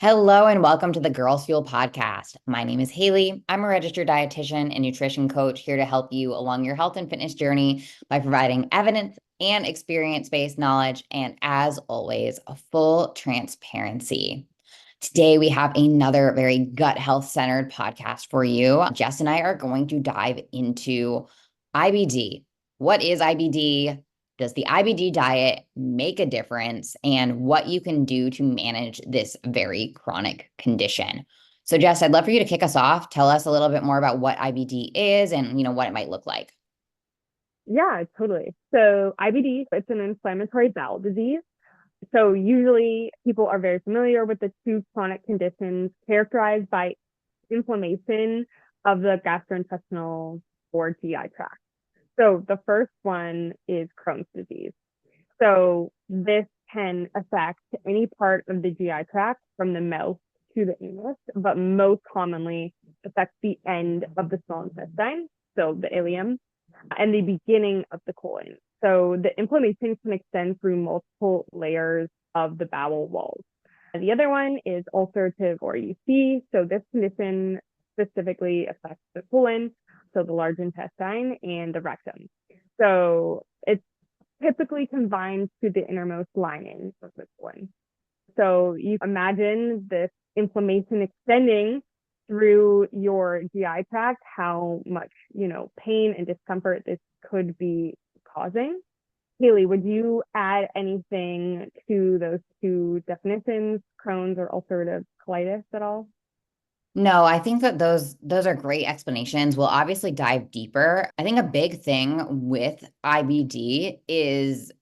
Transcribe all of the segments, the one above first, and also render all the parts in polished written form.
Hello and welcome to the Girls Fuel podcast. My name is Haley. I'm a registered dietitian and nutrition coach here to help you along your health and fitness journey by providing evidence and experience-based knowledge, and as always, a full transparency. Today, we have another very gut health centered podcast for you. Jess and I are going to dive into IBD. What is IBD? Does the IBD diet make a difference? And what you can do to manage this very chronic condition. So, Jess, I'd love for you to kick us off. Tell us a little bit more about what IBD is and what it might look like. Yeah, totally. So IBD, it's an inflammatory bowel disease. So usually people are very familiar with the two chronic conditions characterized by inflammation of the gastrointestinal or GI tract. So the first one is Crohn's disease. So this can affect any part of the GI tract from the mouth to the anus, but most commonly affects the end of the small intestine, so the ileum, and the beginning of the colon. So the inflammation can extend through multiple layers of the bowel walls. And the other one is ulcerative or UC. So this condition specifically affects the colon, so the large intestine and the rectum. So it's typically confined to the innermost lining of the colon. So you imagine this inflammation extending through your GI tract, how much, pain and discomfort this could be causing. Haley, would you add anything to those two definitions, Crohn's or ulcerative colitis at all? No, I think that those are great explanations. We'll obviously dive deeper. I think a big thing with IBD is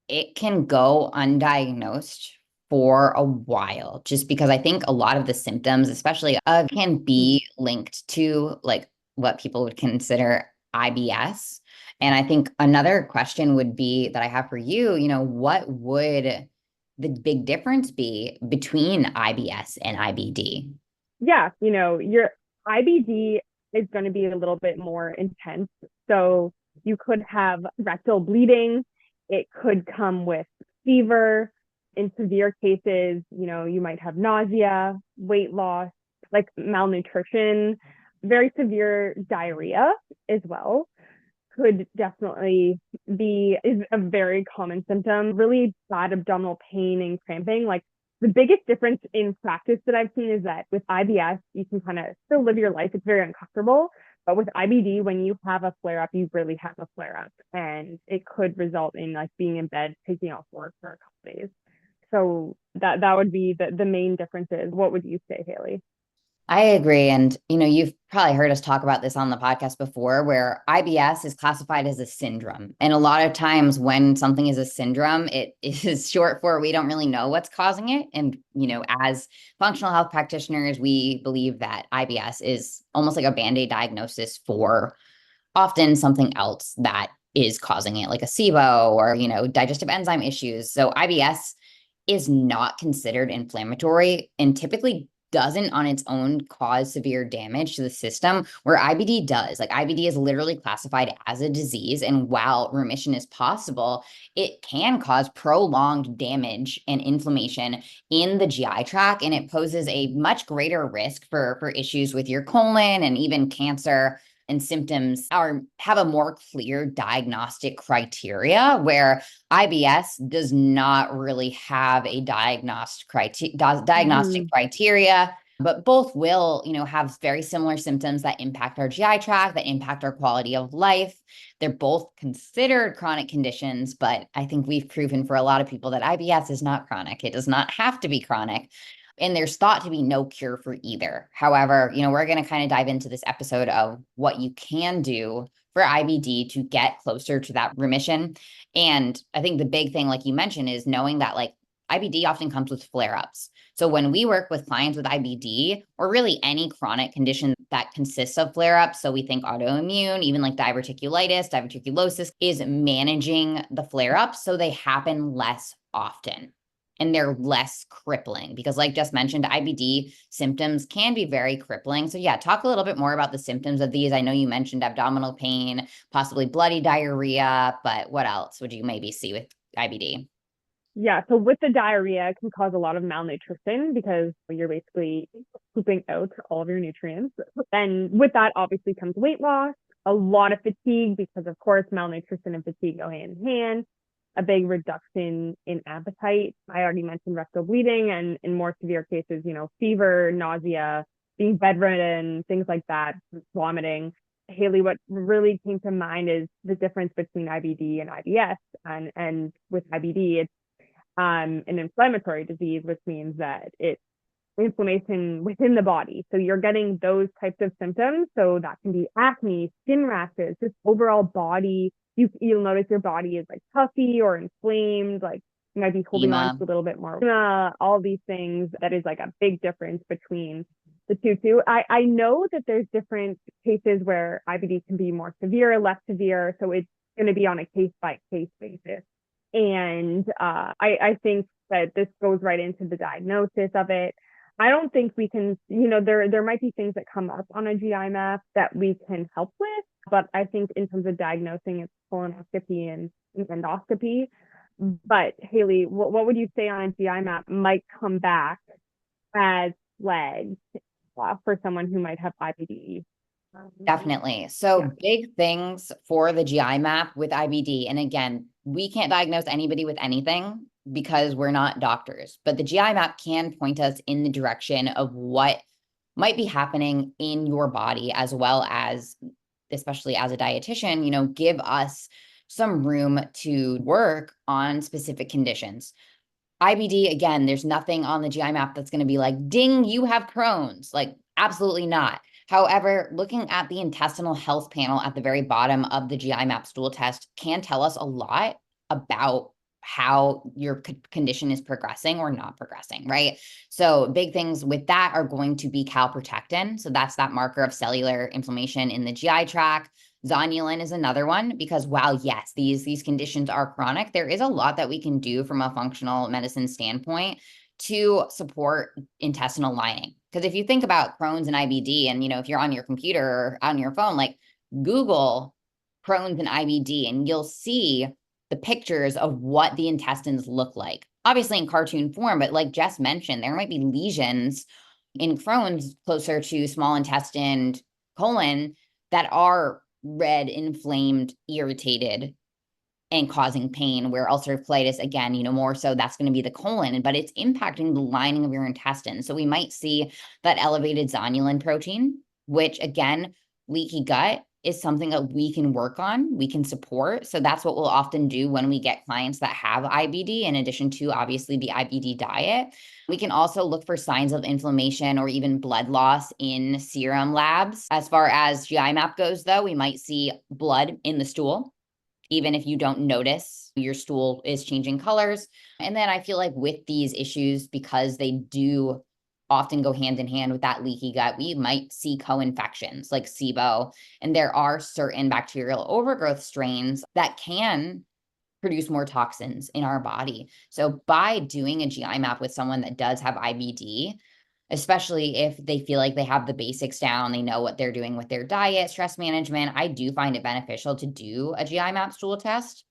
it can go undiagnosed for a while, just because I think a lot of the symptoms, especially can be linked to like what people would consider IBS. And I think another question would be that I have for you, what would the big difference be between IBS and IBD? Yeah, your IBD is going to be a little bit more intense. So you could have rectal bleeding. It could come with fever. In severe cases, you might have nausea, weight loss, like malnutrition, very severe diarrhea as well. Could definitely is a very common symptom. Really bad abdominal pain and cramping. Like the biggest difference in practice that I've seen is that with IBS, you can kind of still live your life. It's very uncomfortable. But with IBD, when you have a flare up, you really have a flare up, and it could result in like being in bed, taking off work for a couple of days. So that would be the main differences. What would you say, Haley? I agree. And, you've probably heard us talk about this on the podcast before, where IBS is classified as a syndrome. And a lot of times when something is a syndrome, it is short for we don't really know what's causing it. And, as functional health practitioners, we believe that IBS is almost like a Band-Aid diagnosis for often something else that is causing it, like a SIBO or, digestive enzyme issues. So IBS is not considered inflammatory and typically doesn't on its own cause severe damage to the system, where IBD does. Like IBD is literally classified as a disease. And while remission is possible, it can cause prolonged damage and inflammation in the GI tract. And it poses a much greater risk for issues with your colon and even cancer, and symptoms have a more clear diagnostic criteria, where IBS does not really have a diagnostic criteria, but both will, have very similar symptoms that impact our GI tract, that impact our quality of life. They're both considered chronic conditions, but I think we've proven for a lot of people that IBS is not chronic. It does not have to be chronic. And there's thought to be no cure for either. However, we're going to kind of dive into this episode of what you can do for IBD to get closer to that remission. And I think the big thing, like you mentioned, is knowing that like IBD often comes with flare-ups. So when we work with clients with IBD or really any chronic condition that consists of flare-ups, so we think autoimmune, even like diverticulosis, is managing the flare-ups so they happen less often and they're less crippling, because like just mentioned, IBD symptoms can be very crippling. So yeah, talk a little bit more about the symptoms of these. I know you mentioned abdominal pain, possibly bloody diarrhea, but what else would you maybe see with IBD? Yeah, so with the diarrhea, it can cause a lot of malnutrition because you're basically pooping out all of your nutrients. And with that, obviously comes weight loss, a lot of fatigue because, of course, malnutrition and fatigue go hand in hand, a big reduction in appetite. I already mentioned rectal bleeding, and in more severe cases, fever, nausea, being bedridden, things like that, vomiting. Haley, what really came to mind is the difference between IBD and IBS. And with IBD, it's an inflammatory disease, which means that it's inflammation within the body. So you're getting those types of symptoms. So that can be acne, skin rashes, just overall body. You'll notice your body is like puffy or inflamed, like you might be holding on to a little bit more. All these things, that is like a big difference between the two. I know that there's different cases where IBD can be more severe, less severe. So it's going to be on a case by case basis. And I think that this goes right into the diagnosis of it. I don't think we can, there might be things that come up on a GI map that we can help with, but I think in terms of diagnosing, it's colonoscopy and endoscopy. But Haley, what would you say on a GI map might come back as flags for someone who might have IBD? Definitely. So big things for the GI map with IBD. And again, we can't diagnose anybody with anything because we're not doctors, but the GI map can point us in the direction of what might be happening in your body, as well as, especially as a dietitian, give us some room to work on specific conditions. IBD, again, there's nothing on the GI map that's going to be like, ding, you have Crohn's. Like, absolutely not. However, looking at the intestinal health panel at the very bottom of the GI map stool test can tell us a lot about how your condition is progressing or not progressing, right? So big things with that are going to be calprotectin. So that's that marker of cellular inflammation in the GI tract. Zonulin is another one, because while yes, these conditions are chronic, there is a lot that we can do from a functional medicine standpoint to support intestinal lining. Because if you think about Crohn's and IBD, and if you're on your computer or on your phone, like Google Crohn's and IBD, and you'll see the pictures of what the intestines look like. Obviously in cartoon form, but like Jess mentioned, there might be lesions in Crohn's closer to small intestine, colon, that are red, inflamed, irritated, and causing pain, where ulcerative colitis, again, more so that's going to be the colon, but it's impacting the lining of your intestines. So we might see that elevated zonulin protein, which again, leaky gut is something that we can work on, we can support. So that's what we'll often do when we get clients that have IBD, in addition to obviously the IBD diet. We can also look for signs of inflammation or even blood loss in serum labs. As far as GI map goes, though, we might see blood in the stool, even if you don't notice your stool is changing colors. And then I feel like with these issues, because they do often go hand in hand with that leaky gut, we might see co-infections like SIBO. And there are certain bacterial overgrowth strains that can produce more toxins in our body. So by doing a GI map with someone that does have IBD, especially if they feel like they have the basics down, they know what they're doing with their diet, stress management, I do find it beneficial to do a GI map stool test,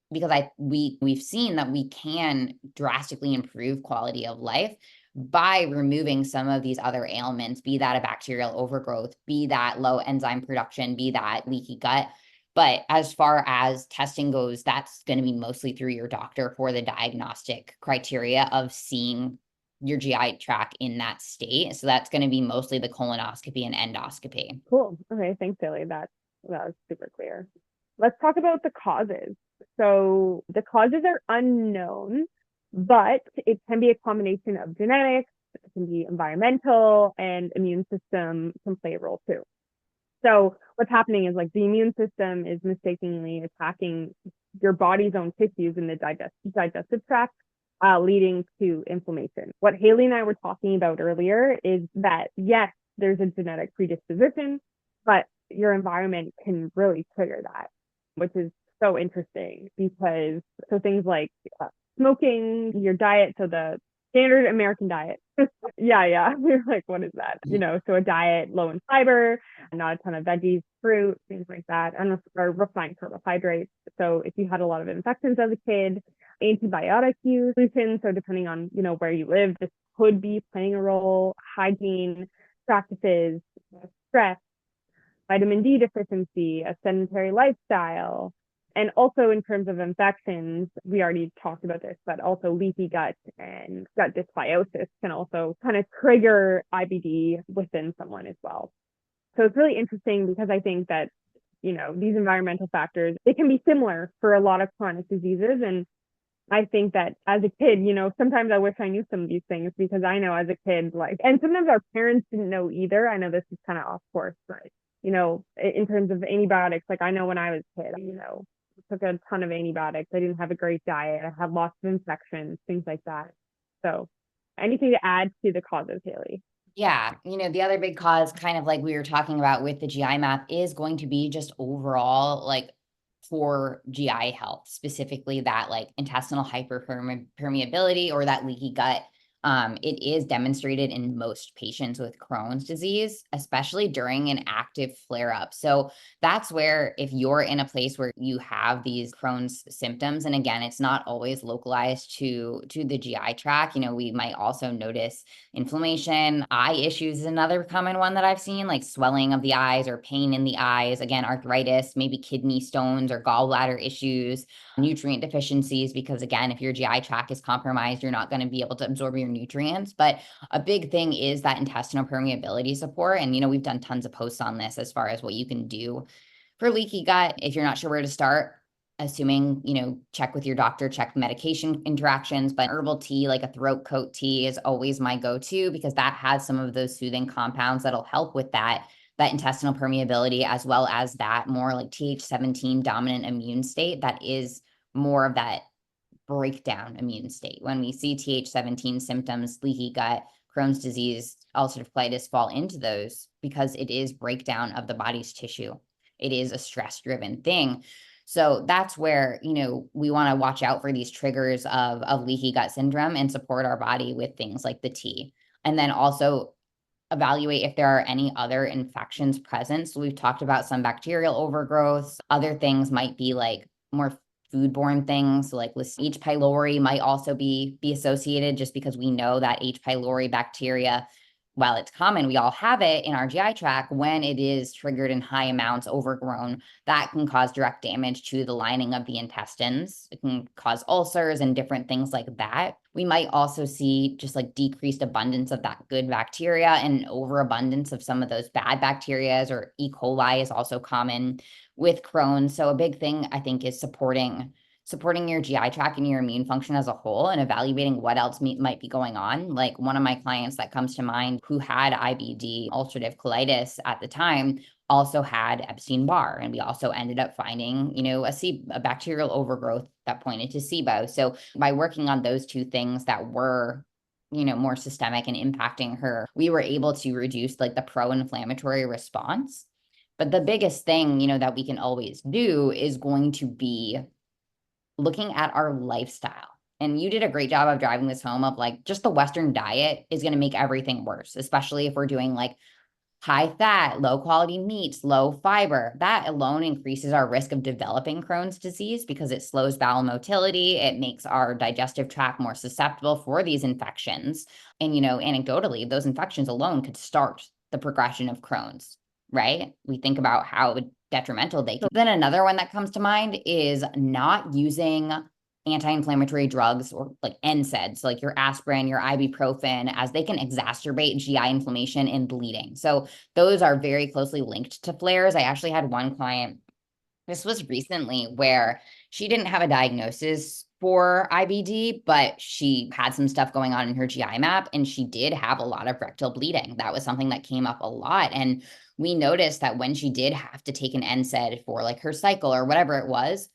because we've seen that we can drastically improve quality of life by removing some of these other ailments, be that a bacterial overgrowth, be that low enzyme production, be that leaky gut. But as far as testing goes, that's going to be mostly through your doctor for the diagnostic criteria of seeing your GI tract in that state. So that's going to be mostly the colonoscopy and endoscopy. Cool. Okay. Thanks, Billy. That was super clear. Let's talk about the causes. So the causes are unknown, but it can be a combination of genetics, it can be environmental, and immune system can play a role too. So what's happening is, like, the immune system is mistakenly attacking your body's own tissues in the digestive tract, leading to inflammation. What Haley and I were talking about earlier is that, yes, there's a genetic predisposition, but your environment can really trigger that, which is so interesting because things like smoking, your diet, so the standard American diet. yeah. We're like, what is that? So a diet low in fiber, not a ton of veggies, fruit, things like that, and or refined carbohydrates. So if you had a lot of infections as a kid, Antibiotic use, solutions. So depending on, where you live, this could be playing a role. Hygiene practices, stress, vitamin D deficiency, a sedentary lifestyle. And also in terms of infections, we already talked about this, but also leaky gut and gut dysbiosis can also kind of trigger IBD within someone as well. So it's really interesting because I think that, these environmental factors, they can be similar for a lot of chronic diseases. And I think that as a kid, sometimes I wish I knew some of these things because I know as a kid, and sometimes our parents didn't know either. I know this is kind of off course, but, in terms of antibiotics, I know when I was a kid, took a ton of antibiotics. I didn't have a great diet. I had lots of infections, things like that. So anything to add to the causes, Haley? Yeah, the other big cause, kind of like we were talking about with the GI map, is going to be just overall poor GI health, specifically that intestinal hyperpermeability or that leaky gut. It is demonstrated in most patients with Crohn's disease, especially during an active flare up. So that's where, if you're in a place where you have these Crohn's symptoms, and again, it's not always localized to the GI tract, we might also notice inflammation. Eye issues is another common one that I've seen, like swelling of the eyes or pain in the eyes. Again, arthritis, maybe kidney stones or gallbladder issues, nutrient deficiencies, because again, if your GI tract is compromised, you're not going to be able to absorb your nutrients. But a big thing is that intestinal permeability support. And, we've done tons of posts on this as far as what you can do for leaky gut. If you're not sure where to start, assuming, check with your doctor, check medication interactions, but herbal tea, like a throat coat tea, is always my go-to because that has some of those soothing compounds that'll help with that intestinal permeability, as well as that more like Th17 dominant immune state that is more of that breakdown immune state. When we see Th17 symptoms, leaky gut, Crohn's disease, ulcerative colitis fall into those because it is breakdown of the body's tissue. It is a stress-driven thing. So that's where, we want to watch out for these triggers of leaky gut syndrome and support our body with things like the tea. And then also evaluate if there are any other infections present. So we've talked about some bacterial overgrowths. Other things might be like more foodborne things, so like H. pylori might also be associated, just because we know that H. pylori bacteria, while it's common, we all have it in our GI tract. When it is triggered in high amounts, overgrown, that can cause direct damage to the lining of the intestines. It can cause ulcers and different things like that. We might also see just decreased abundance of that good bacteria and overabundance of some of those bad bacteria, or E. coli is also common with Crohn's. So a big thing, I think, is supporting your GI tract and your immune function as a whole, and evaluating what else might be going on. Like one of my clients that comes to mind who had IBD, ulcerative colitis at the time, also had Epstein-Barr. And we also ended up finding, a bacterial overgrowth that pointed to SIBO. So by working on those two things that were, more systemic and impacting her, we were able to reduce the pro-inflammatory response. But the biggest thing, that we can always do is going to be looking at our lifestyle. And you did a great job of driving this home of just the Western diet is going to make everything worse, especially if we're doing high fat, low quality meats, low fiber. That alone increases our risk of developing Crohn's disease because it slows bowel motility. It makes our digestive tract more susceptible for these infections. And, anecdotally, those infections alone could start the progression of Crohn's, right? We think about how detrimental they can. Then another one that comes to mind is not using anti-inflammatory drugs or NSAIDs, like your aspirin, your ibuprofen, as they can exacerbate GI inflammation and bleeding. So those are very closely linked to flares. I actually had one client, this was recently, where she didn't have a diagnosis for IBD, but she had some stuff going on in her GI map, and she did have a lot of rectal bleeding. That was something that came up a lot. And we noticed that when she did have to take an NSAID for her cycle or whatever it was,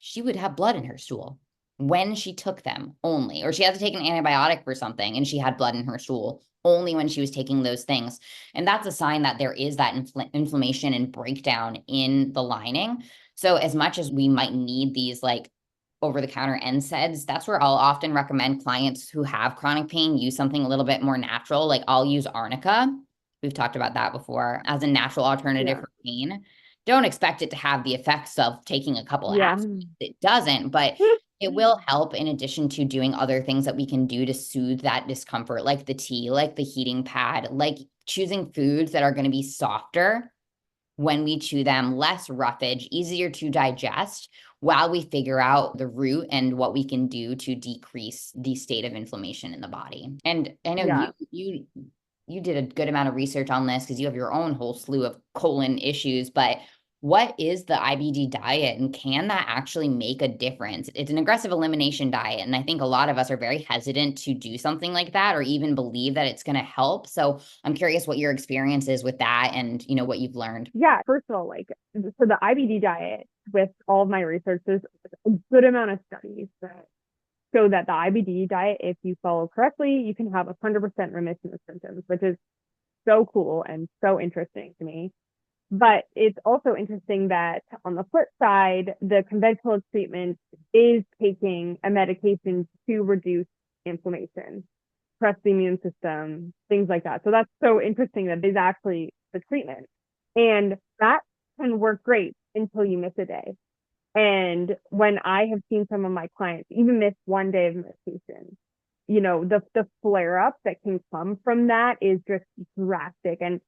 she would have blood in her stool when she took them only, or she had to take an antibiotic for something and she had blood in her stool only when she was taking those things. And that's a sign that there is that inflammation and breakdown in the lining. So as much as we might need these over-the-counter NSAIDs, that's where I'll often recommend clients who have chronic pain use something a little bit more natural. I'll use arnica. We've talked about that before as a natural alternative for pain. Don't expect it to have the effects of taking a couple of aspirin. It doesn't, but It will help in addition to doing other things that we can do to soothe that discomfort, like the tea, like the heating pad, like choosing foods that are going to be softer when we chew them, less roughage, easier to digest while we figure out the root and what we can do to decrease the state of inflammation in the body. And I know Yeah. you did a good amount of research on this because you have your own whole slew of colon issues, but what is the IBD diet and can that actually make a difference? It's an aggressive elimination diet. And I think a lot of us are very hesitant to do something like that or even believe that it's going to help. So I'm curious what your experience is with that and, what you've learned. Yeah. First of all, like, so the IBD diet, with all of my research, there's a good amount of studies that show that the IBD diet, if you follow correctly, you can have 100% remission of symptoms, which is so cool and so interesting to me. But it's also interesting that on the flip side, the conventional treatment is taking a medication to reduce inflammation, suppress the immune system, things like that. So that's so interesting that it is actually the treatment. And that can work great until you miss a day. And when I have seen some of my clients even miss one day of medication, the flare up that can come from that is just drastic. And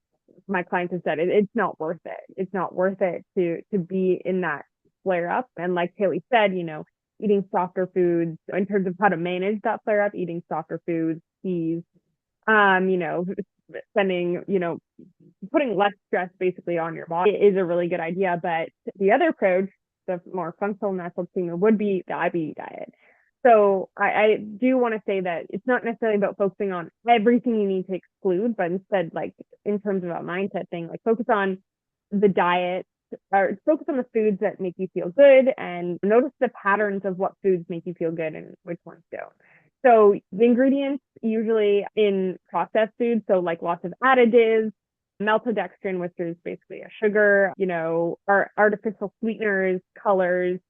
my clients have said it's not worth it. It's not worth it to be in that flare up. And like Haley said, eating softer foods in terms of how to manage that flare up, eating softer foods, teas, spending, putting less stress basically on your body is a really good idea. But the other approach, the more functional natural treatment, would be the IBD diet. So I do want to say that it's not necessarily about focusing on everything you need to exclude, but instead, like in terms of a mindset thing, like focus on the diet or focus on the foods that make you feel good and notice the patterns of what foods make you feel good and which ones don't. So the ingredients usually in processed foods, so like lots of additives, maltodextrin, which is basically a sugar, are artificial sweeteners, colors,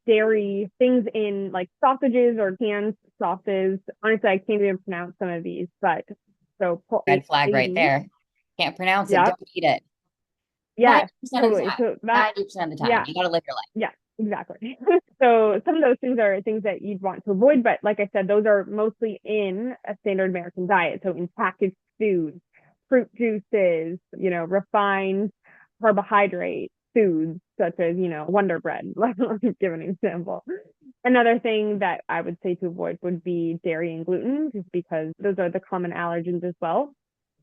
dairy, things in like sausages or canned sauces. Honestly, I can't even pronounce some of these, but so Red flag right there. Can't pronounce it. Yeah. Don't eat it. Yeah, 90% of the totally. time. So that, 90% of the time. yeah, You got to live your life. yeah, exactly. So some of those things are things that you'd want to avoid, but like I said, those are mostly in a standard American diet. So in packaged foods, fruit juices, refined carbohydrate foods such as, Wonder Bread. Let's give an example. Another thing that I would say to avoid would be dairy and gluten, just because those are the common allergens as well.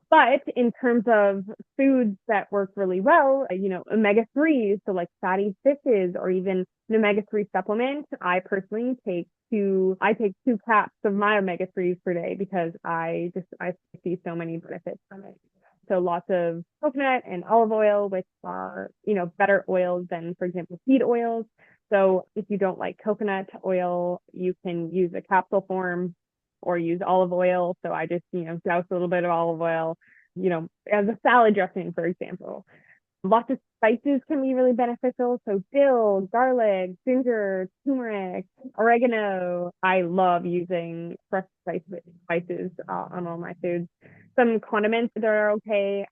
But in terms of foods that work really well, omega-3s, so like fatty fishes or even an omega-3 supplement, I personally take two caps of my omega-3s per day because I see so many benefits from it. So lots of coconut and olive oil, which are, better oils than, for example, seed oils. So if you don't like coconut oil, you can use a capsule form or use olive oil. So I just, douse a little bit of olive oil, as a salad dressing, for example. Lots of spices can be really beneficial. So dill, garlic, ginger, turmeric, oregano. I love using fresh spices on all my foods. Some condiments that are okay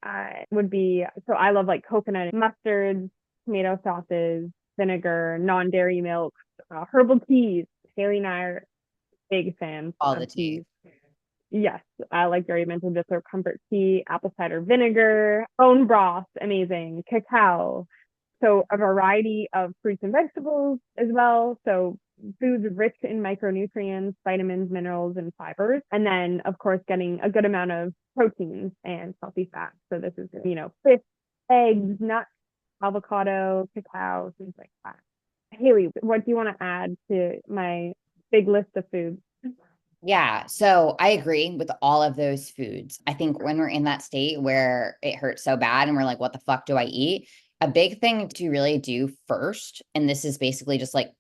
would be, so I love like coconut mustards, tomato sauces, vinegar, non-dairy milk, herbal teas. Haley and I are big fans All of the tea. Yes, I like Gary mentioned just our comfort tea, apple cider vinegar, bone broth, amazing, cacao. So a variety of fruits and vegetables as well. So foods rich in micronutrients, vitamins, minerals, and fibers. And then, of course, getting a good amount of proteins and healthy fats. So this is, fish, eggs, nuts, avocado, cacao, things like that. Haley, what do you want to add to my big list of foods? Yeah. So I agree with all of those foods. I think when we're in that state where it hurts so bad and we're like, what the fuck do I eat? A big thing to really do first, and this is basically just like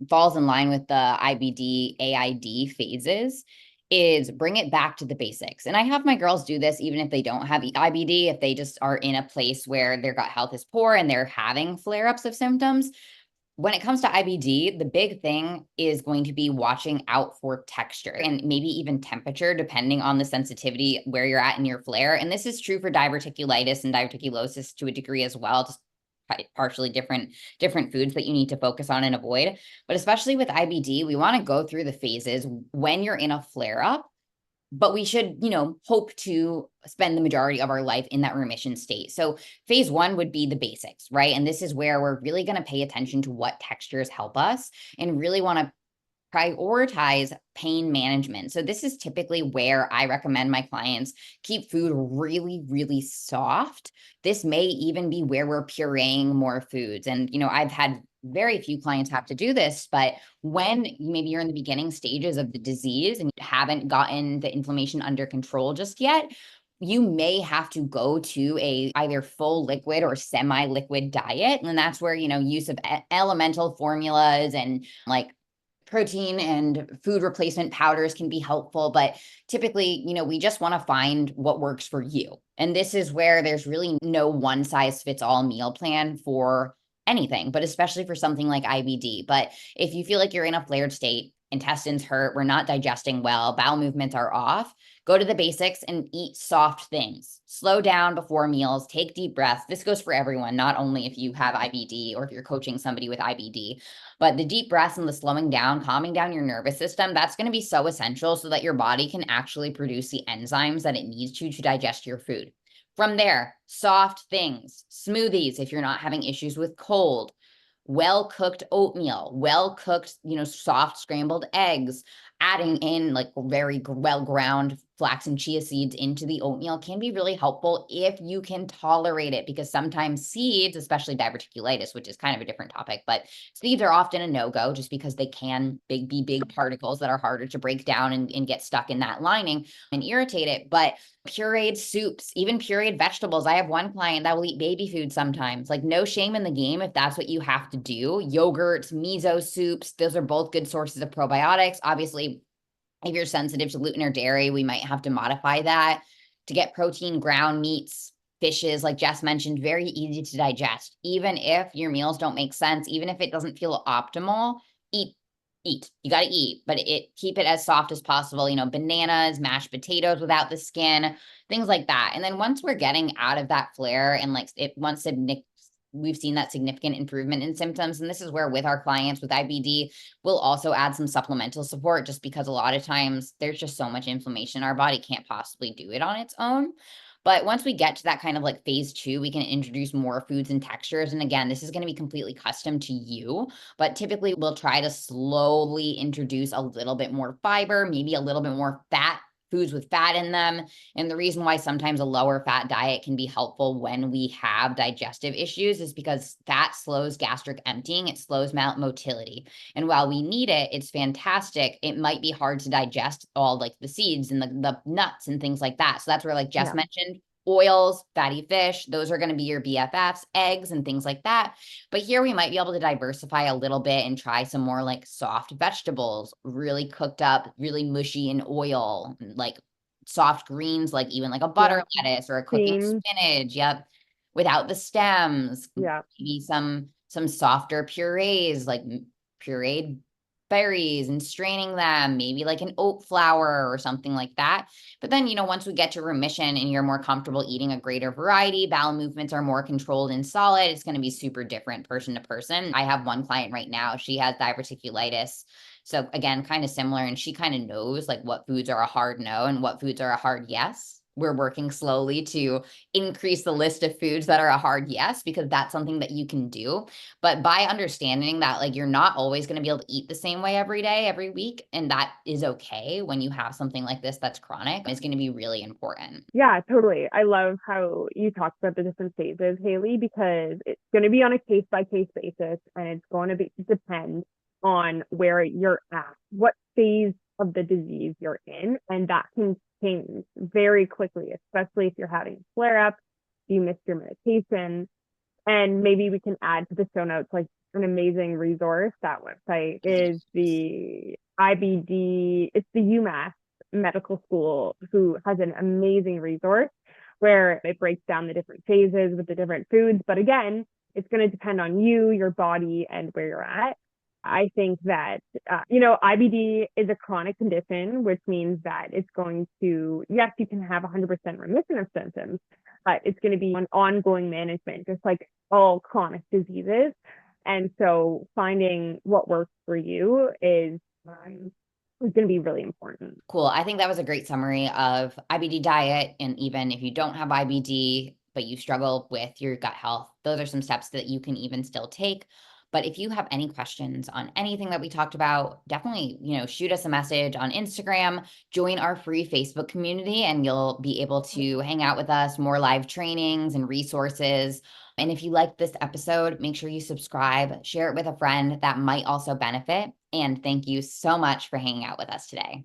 falls in line with the IBD, AID phases, is bring it back to the basics. And I have my girls do this even if they don't have IBD, if they just are in a place where their gut health is poor and they're having flare ups of symptoms. When it comes to IBD, the big thing is going to be watching out for texture and maybe even temperature, depending on the sensitivity where you're at in your flare. And this is true for diverticulitis and diverticulosis to a degree as well, just partially different foods that you need to focus on and avoid. But especially with IBD, we want to go through the phases when you're in a flare up, but we should, hope to spend the majority of our life in that remission state. So phase one would be the basics, right? And this is where we're really going to pay attention to what textures help us and really want to prioritize pain management. So this is typically where I recommend my clients keep food really, really soft. This may even be where we're pureeing more foods. And, I've had very few clients have to do this, but when maybe you're in the beginning stages of the disease and you haven't gotten the inflammation under control just yet, you may have to go to a either full liquid or semi-liquid diet. And that's where, use of elemental formulas and like protein and food replacement powders can be helpful, but typically, we just want to find what works for you. And this is where there's really no one size fits all meal plan for anything, but especially for something like IBD. But if you feel like you're in a flared state, intestines hurt, we're not digesting well, bowel movements are off, go to the basics and eat soft things. Slow down before meals, take deep breaths. This goes for everyone, not only if you have IBD or if you're coaching somebody with IBD, but the deep breaths and the slowing down, calming down your nervous system, that's going to be so essential so that your body can actually produce the enzymes that it needs to digest your food. From there, soft things, smoothies if you're not having issues with cold, well-cooked oatmeal, well-cooked, soft scrambled eggs, adding in like very well-ground flax and chia seeds into the oatmeal can be really helpful if you can tolerate it, because sometimes seeds, especially diverticulitis, which is kind of a different topic, but seeds are often a no-go just because they can be big particles that are harder to break down and get stuck in that lining and irritate it. But pureed soups, even pureed vegetables. I have one client that will eat baby food sometimes, like no shame in the game if that's what you have to do. Yogurts, miso soups, those are both good sources of probiotics. Obviously, if you're sensitive to gluten or dairy, we might have to modify that to get protein, ground meats, fishes, like Jess mentioned, very easy to digest. Even if your meals don't make sense, even if it doesn't feel optimal, eat. You got to eat, but keep it as soft as possible. Bananas, mashed potatoes without the skin, things like that. And then once we're getting out of that flare and we've seen that significant improvement in symptoms. And this is where with our clients with IBD, we'll also add some supplemental support just because a lot of times there's just so much inflammation. Our body can't possibly do it on its own. But once we get to that kind of like phase two, we can introduce more foods and textures. And again, this is going to be completely custom to you, but typically we'll try to slowly introduce a little bit more fiber, maybe a little bit more foods with fat in them. And the reason why sometimes a lower fat diet can be helpful when we have digestive issues is because fat slows gastric emptying, it slows motility. And while we need it, it's fantastic. It might be hard to digest all like the seeds and the nuts and things like that. So that's where, like Jess mentioned, oils, fatty fish, those are going to be your BFFs, eggs and things like that. But here we might be able to diversify a little bit and try some more like soft vegetables, really cooked up, really mushy in oil, like soft greens, like even like a butter lettuce or a cooking spinach. Yep. Without the stems. Yeah. Maybe some softer purees, like pureed berries and straining them, maybe like an oat flour or something like that. But then, once we get to remission and you're more comfortable eating a greater variety, bowel movements are more controlled and solid, it's going to be super different person to person. I have one client right now, she has diverticulitis. So again, kind of similar, and she kind of knows like what foods are a hard no and what foods are a hard yes. We're working slowly to increase the list of foods that are a hard yes, because that's something that you can do. But by understanding that, like, you're not always going to be able to eat the same way every day, every week, and that is okay when you have something like this that's chronic, is going to be really important. Yeah, totally. I love how you talked about the different phases, Haley, because it's going to be on a case by case basis, and it's going to depend on where you're at, what phase of the disease you're in, and that can change very quickly, especially if you're having a flare up, you missed your medication. And maybe we can add to the show notes like an amazing resource. That website is the IBD, it's the UMass Medical School, who has an amazing resource where it breaks down the different phases with the different foods. But again, it's going to depend on you, your body, and where you're at. I think that, IBD is a chronic condition, which means that it's going to, yes, you can have 100% remission of symptoms, but it's going to be an ongoing management, just like all chronic diseases. And so finding what works for you is going to be really important. Cool. I think that was a great summary of IBD diet. And even if you don't have IBD, but you struggle with your gut health, those are some steps that you can even still take. But if you have any questions on anything that we talked about, definitely, shoot us a message on Instagram, join our free Facebook community, and you'll be able to hang out with us, more live trainings and resources. And if you liked this episode, make sure you subscribe, share it with a friend that might also benefit. And thank you so much for hanging out with us today.